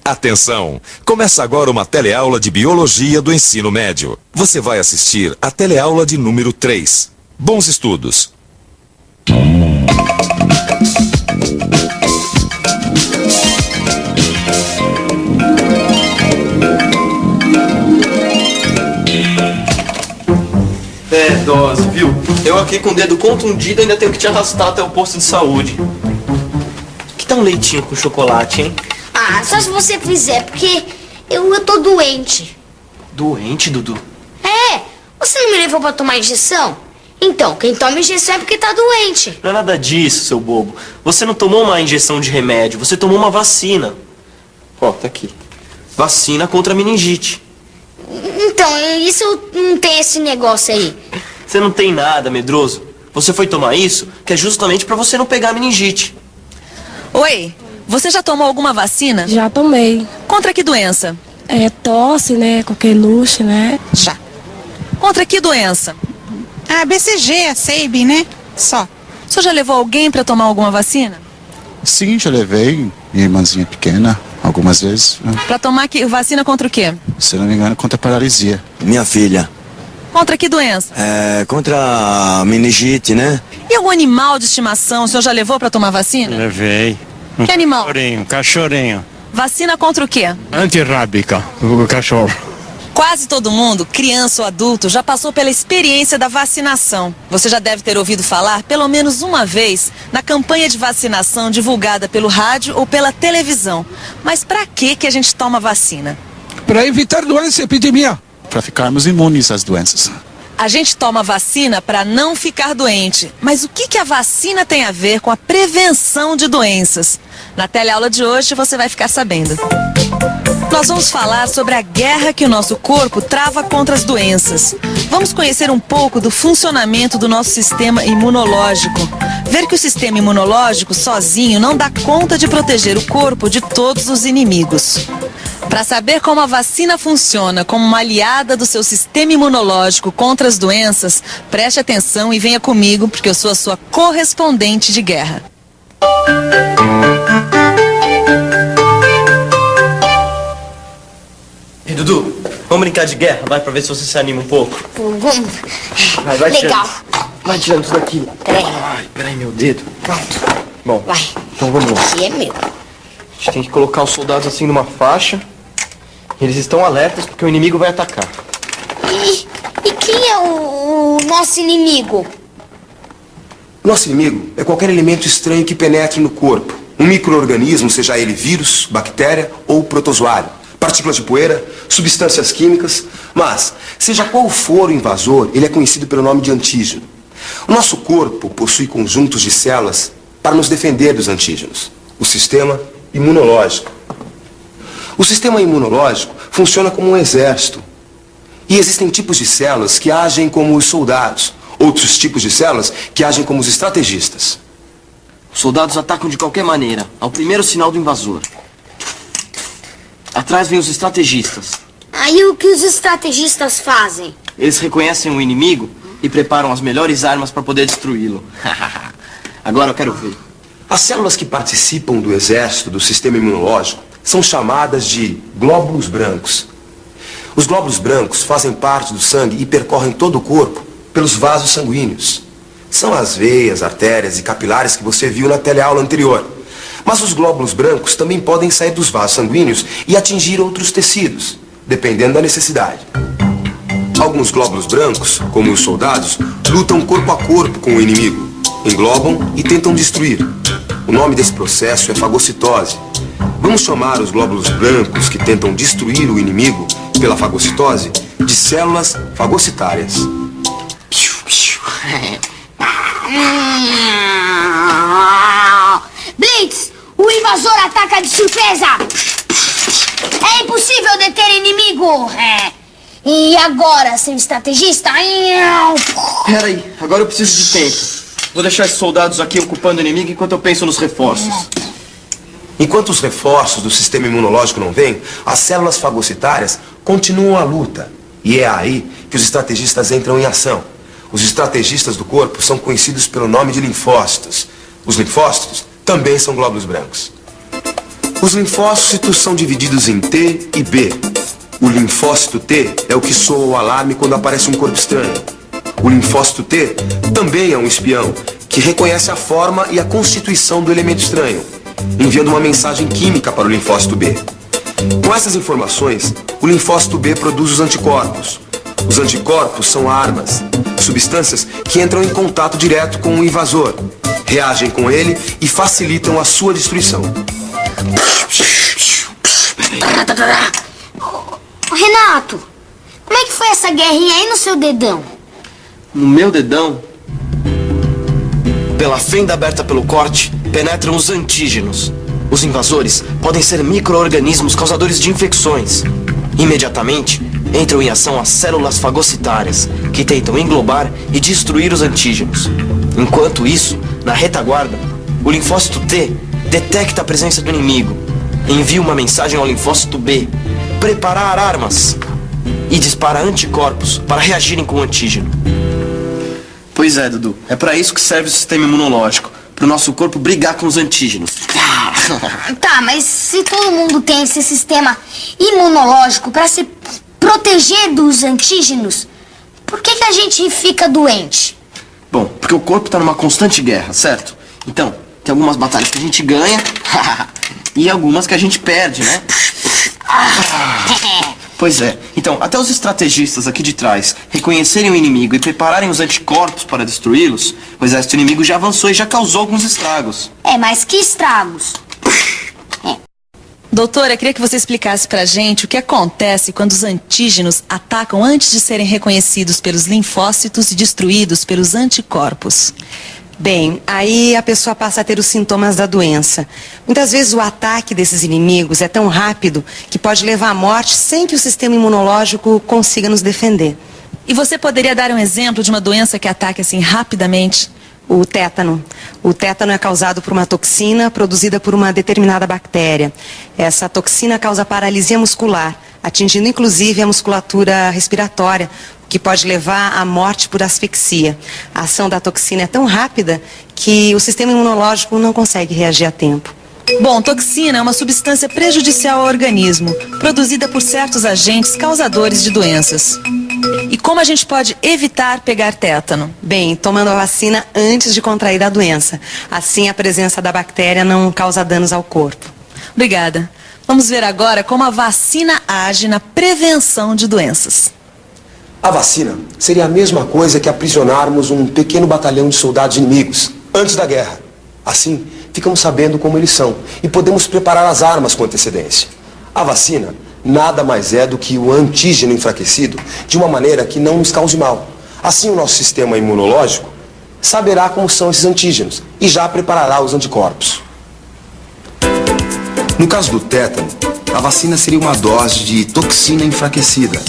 Atenção! Começa agora uma teleaula de Biologia do Ensino Médio. Você vai assistir a teleaula de número 3. Bons estudos! É, dose, viu? Eu aqui com o dedo contundido ainda tenho que te arrastar até o posto de saúde. Que tal um leitinho com chocolate, hein? Ah, só se você fizer, porque eu tô doente. Doente, Dudu? É, você não me levou pra tomar injeção? Então, quem toma injeção é porque tá doente. Não é nada disso, seu bobo. Você não tomou uma injeção de remédio, você tomou uma vacina. Ó, tá aqui. Vacina contra a meningite. Então, isso não tem esse negócio aí. Você não tem nada, medroso. Você foi tomar isso, que é justamente pra você não pegar a meningite. Oi, você já tomou alguma vacina? Já tomei. Contra que doença? É tosse, né? Coqueluche, né? Já. Contra que doença? Ah, BCG, a Sabin, né? Só. O senhor já levou alguém para tomar alguma vacina? Sim, já levei minha irmãzinha pequena algumas vezes. Para tomar vacina contra o quê? Se não me engano, contra a paralisia. Minha filha. Contra que doença? Contra a meningite, né? E algum animal de estimação o senhor já levou para tomar vacina? Levei. Que animal? Cachorrinho. Vacina contra o quê? Antirrábica, o cachorro. Quase todo mundo, criança ou adulto, já passou pela experiência da vacinação. Você já deve ter ouvido falar, pelo menos uma vez, na campanha de vacinação divulgada pelo rádio ou pela televisão. Mas para que a gente toma vacina? Para evitar doença e epidemia. Para ficarmos imunes às doenças. A gente toma vacina para não ficar doente. Mas o que a vacina tem a ver com a prevenção de doenças? Na teleaula de hoje você vai ficar sabendo. Nós vamos falar sobre a guerra que o nosso corpo trava contra as doenças. Vamos conhecer um pouco do funcionamento do nosso sistema imunológico. Ver que o sistema imunológico sozinho não dá conta de proteger o corpo de todos os inimigos. Para saber como a vacina funciona como uma aliada do seu sistema imunológico contra as doenças, preste atenção e venha comigo, porque eu sou a sua correspondente de guerra. Ei, Dudu, vamos brincar de guerra? Vai, pra ver se você se anima um pouco. Vamos. Vai Legal. Vai tirando isso daqui. Peraí. Ai, peraí, meu dedo. Pronto. Bom, Vai. então vamos lá. Esse é meu. A gente tem que colocar os soldados assim numa faixa. Eles estão alertas porque o inimigo vai atacar. E quem é o nosso inimigo? Nosso inimigo é qualquer elemento estranho que penetre no corpo. Um micro-organismo, seja ele vírus, bactéria ou protozoário. Partículas de poeira, substâncias químicas. Mas, seja qual for o invasor, ele é conhecido pelo nome de antígeno. O nosso corpo possui conjuntos de células para nos defender dos antígenos. O sistema imunológico. O sistema imunológico funciona como um exército. E existem tipos de células que agem como os soldados. Outros tipos de células que agem como os estrategistas. Os soldados atacam de qualquer maneira, ao primeiro sinal do invasor. Atrás vem os estrategistas. Aí o que os estrategistas fazem? Eles reconhecem o inimigo e preparam as melhores armas para poder destruí-lo. Agora eu quero ver. As células que participam do exército do sistema imunológico são chamadas de glóbulos brancos. Os glóbulos brancos fazem parte do sangue e percorrem todo o corpo pelos vasos sanguíneos. São as veias, artérias e capilares que você viu na teleaula anterior. Mas os glóbulos brancos também podem sair dos vasos sanguíneos e atingir outros tecidos, dependendo da necessidade. Alguns glóbulos brancos, como os soldados, lutam corpo a corpo com o inimigo, englobam e tentam destruir. O nome desse processo é fagocitose. Vamos chamar os glóbulos brancos que tentam destruir o inimigo pela fagocitose de células fagocitárias. Blitz, o invasor ataca de surpresa. É impossível deter inimigo. E agora, seu estrategista? Peraí, agora eu preciso de tempo. Vou deixar esses soldados aqui ocupando o inimigo enquanto eu penso nos reforços. Enquanto os reforços do sistema imunológico não vêm, as células fagocitárias continuam a luta. E é aí que os estrategistas entram em ação. Os estrategistas do corpo são conhecidos pelo nome de linfócitos. Os linfócitos também são glóbulos brancos. Os linfócitos são divididos em T e B. O linfócito T é o que soa o alarme quando aparece um corpo estranho. O linfócito T também é um espião que reconhece a forma e a constituição do elemento estranho, enviando uma mensagem química para o linfócito B. Com essas informações, o linfócito B produz os anticorpos. Os anticorpos são armas, substâncias que entram em contato direto com o invasor, reagem com ele e facilitam a sua destruição. Renato, como é que foi essa guerrinha aí no seu dedão? No meu dedão, pela fenda aberta pelo corte, penetram os antígenos. Os invasores podem ser micro-organismos causadores de infecções. Imediatamente, entram em ação as células fagocitárias, que tentam englobar e destruir os antígenos. Enquanto isso, na retaguarda, o linfócito T detecta a presença do inimigo, envia uma mensagem ao linfócito B, preparar armas, e dispara anticorpos para reagirem com o antígeno. Pois é, Dudu, é para isso que serve o sistema imunológico, para o nosso corpo brigar com os antígenos. Tá, mas se todo mundo tem esse sistema imunológico para se proteger dos antígenos, por que a gente fica doente? Bom, porque o corpo está numa constante guerra, certo? Então, tem algumas batalhas que a gente ganha e algumas que a gente perde, né? Pois é. Então, até os estrategistas aqui de trás reconhecerem o inimigo e prepararem os anticorpos para destruí-los, o exército inimigo já avançou e já causou alguns estragos. Mas que estragos? Doutora, queria que você explicasse pra gente o que acontece quando os antígenos atacam antes de serem reconhecidos pelos linfócitos e destruídos pelos anticorpos. Bem, aí a pessoa passa a ter os sintomas da doença. Muitas vezes o ataque desses inimigos é tão rápido que pode levar à morte sem que o sistema imunológico consiga nos defender. E você poderia dar um exemplo de uma doença que ataque assim rapidamente? O tétano. O tétano é causado por uma toxina produzida por uma determinada bactéria. Essa toxina causa paralisia muscular, atingindo inclusive a musculatura respiratória, o que pode levar à morte por asfixia. A ação da toxina é tão rápida que o sistema imunológico não consegue reagir a tempo. Bom, toxina é uma substância prejudicial ao organismo, produzida por certos agentes causadores de doenças. E como a gente pode evitar pegar tétano? Bem, tomando a vacina antes de contrair a doença. Assim, a presença da bactéria não causa danos ao corpo. Obrigada. Vamos ver agora como a vacina age na prevenção de doenças. A vacina seria a mesma coisa que aprisionarmos um pequeno batalhão de soldados inimigos antes da guerra. Assim, ficamos sabendo como eles são e podemos preparar as armas com antecedência. A vacina nada mais é do que o antígeno enfraquecido de uma maneira que não nos cause mal. Assim, o nosso sistema imunológico saberá como são esses antígenos e já preparará os anticorpos. No caso do tétano, a vacina seria uma dose de toxina enfraquecida.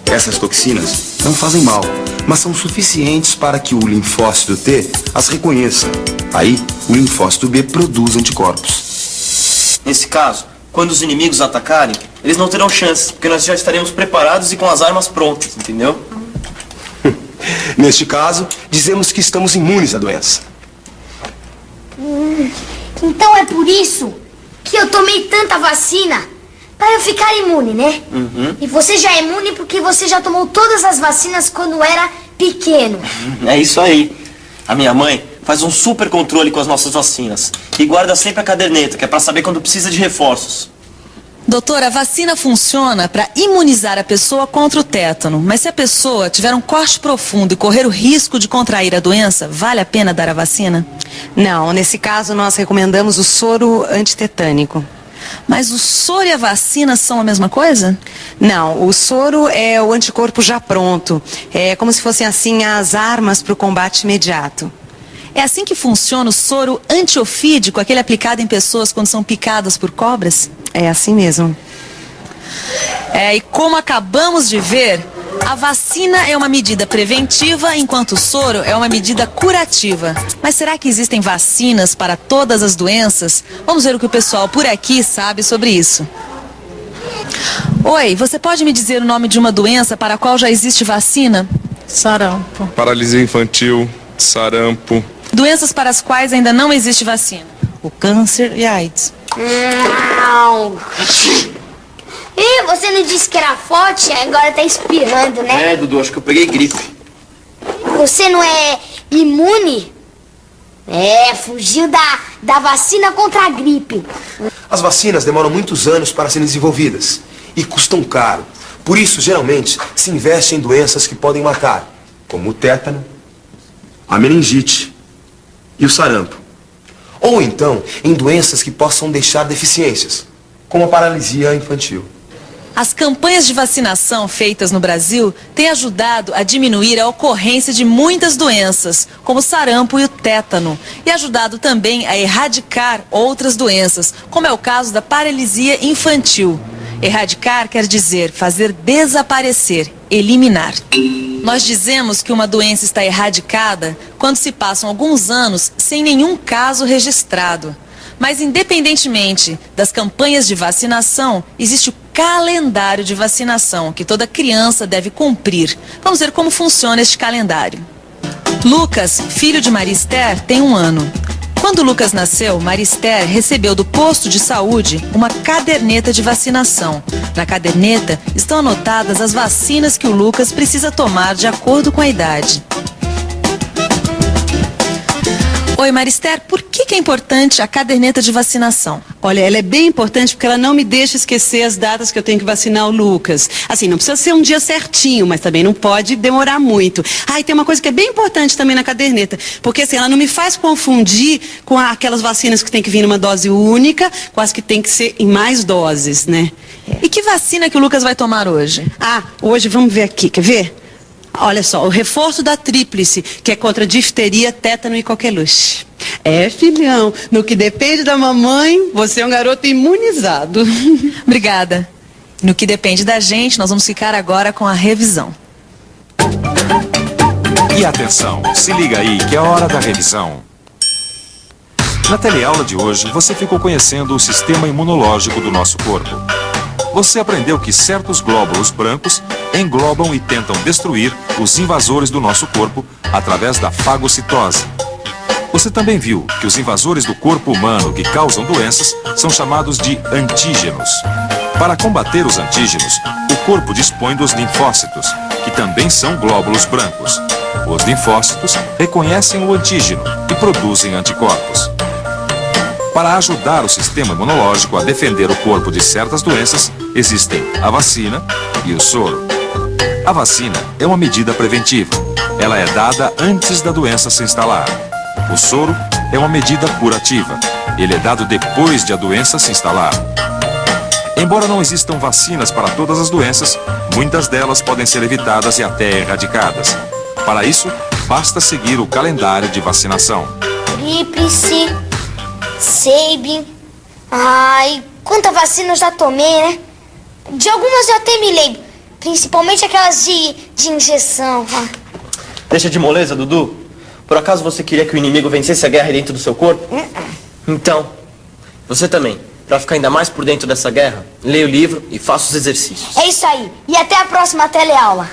Essas toxinas não fazem mal, mas são suficientes para que o linfócito T as reconheça. Aí, o linfócito B produz anticorpos. Nesse caso, quando os inimigos atacarem, eles não terão chances, porque nós já estaremos preparados e com as armas prontas, entendeu? Neste caso, dizemos que estamos imunes à doença. Então é por isso que eu tomei tanta vacina, para eu ficar imune, né? E você já é imune porque você já tomou todas as vacinas quando era pequeno. É isso aí. A minha mãe faz um super controle com as nossas vacinas e guarda sempre a caderneta, que é para saber quando precisa de reforços. Doutora, a vacina funciona para imunizar a pessoa contra o tétano, mas se a pessoa tiver um corte profundo e correr o risco de contrair a doença, vale a pena dar a vacina? Não, nesse caso nós recomendamos o soro antitetânico. Mas o soro e a vacina são a mesma coisa? Não, o soro é o anticorpo já pronto. É como se fossem assim as armas para o combate imediato. É assim que funciona o soro antiofídico, aquele aplicado em pessoas quando são picadas por cobras? É assim mesmo. E como acabamos de ver, a vacina é uma medida preventiva, enquanto o soro é uma medida curativa. Mas será que existem vacinas para todas as doenças? Vamos ver o que o pessoal por aqui sabe sobre isso. Oi, você pode me dizer o nome de uma doença para a qual já existe vacina? Sarampo. Paralisia infantil, sarampo. Doenças para as quais ainda não existe vacina? O câncer e a AIDS. Ih, você não disse que era forte, agora tá espirrando, né? É, Dudu, acho que eu peguei gripe. Você não é imune? É, fugiu da vacina contra a gripe. As vacinas demoram muitos anos para serem desenvolvidas e custam caro. Por isso, geralmente, se investe em doenças que podem matar, como o tétano, a meningite e o sarampo. Ou então, em doenças que possam deixar deficiências, como a paralisia infantil. As campanhas de vacinação feitas no Brasil têm ajudado a diminuir a ocorrência de muitas doenças, como o sarampo e o tétano, e ajudado também a erradicar outras doenças, como é o caso da paralisia infantil. Erradicar quer dizer fazer desaparecer, eliminar. Nós dizemos que uma doença está erradicada quando se passam alguns anos sem nenhum caso registrado. Mas independentemente das campanhas de vacinação, existe o calendário de vacinação que toda criança deve cumprir. Vamos ver como funciona este calendário. Lucas, filho de Marister, tem 1 ano. Quando Lucas nasceu, Marister recebeu do posto de saúde uma caderneta de vacinação. Na caderneta estão anotadas as vacinas que o Lucas precisa tomar de acordo com a idade. Oi, Marister, por que é importante a caderneta de vacinação? Olha, ela é bem importante porque ela não me deixa esquecer as datas que eu tenho que vacinar o Lucas. Assim, não precisa ser um dia certinho, mas também não pode demorar muito. E tem uma coisa que é bem importante também na caderneta, porque assim, ela não me faz confundir com aquelas vacinas que tem que vir numa dose única, com as que tem que ser em mais doses, né? E que vacina que o Lucas vai tomar hoje? Hoje, vamos ver aqui, quer ver? Olha só, o reforço da tríplice, que é contra difteria, tétano e coqueluche. Filhão, no que depende da mamãe, você é um garoto imunizado. Obrigada. No que depende da gente, nós vamos ficar agora com a revisão. E atenção, se liga aí que é hora da revisão. Na teleaula de hoje, você ficou conhecendo o sistema imunológico do nosso corpo. Você aprendeu que certos glóbulos brancos englobam e tentam destruir os invasores do nosso corpo através da fagocitose. Você também viu que os invasores do corpo humano que causam doenças são chamados de antígenos. Para combater os antígenos, o corpo dispõe dos linfócitos, que também são glóbulos brancos. Os linfócitos reconhecem o antígeno e produzem anticorpos. Para ajudar o sistema imunológico a defender o corpo de certas doenças, existem a vacina e o soro. A vacina é uma medida preventiva. Ela é dada antes da doença se instalar. O soro é uma medida curativa. Ele é dado depois de a doença se instalar. Embora não existam vacinas para todas as doenças, muitas delas podem ser evitadas e até erradicadas. Para isso, basta seguir o calendário de vacinação. Tríplice, Sabin. Quanta vacina eu já tomei, né? De algumas eu até me lembro. Principalmente aquelas de injeção. Deixa de moleza, Dudu. Por acaso você queria que o inimigo vencesse a guerra dentro do seu corpo? Então, você também. Para ficar ainda mais por dentro dessa guerra, leia o livro e faça os exercícios. É isso aí. E até a próxima teleaula.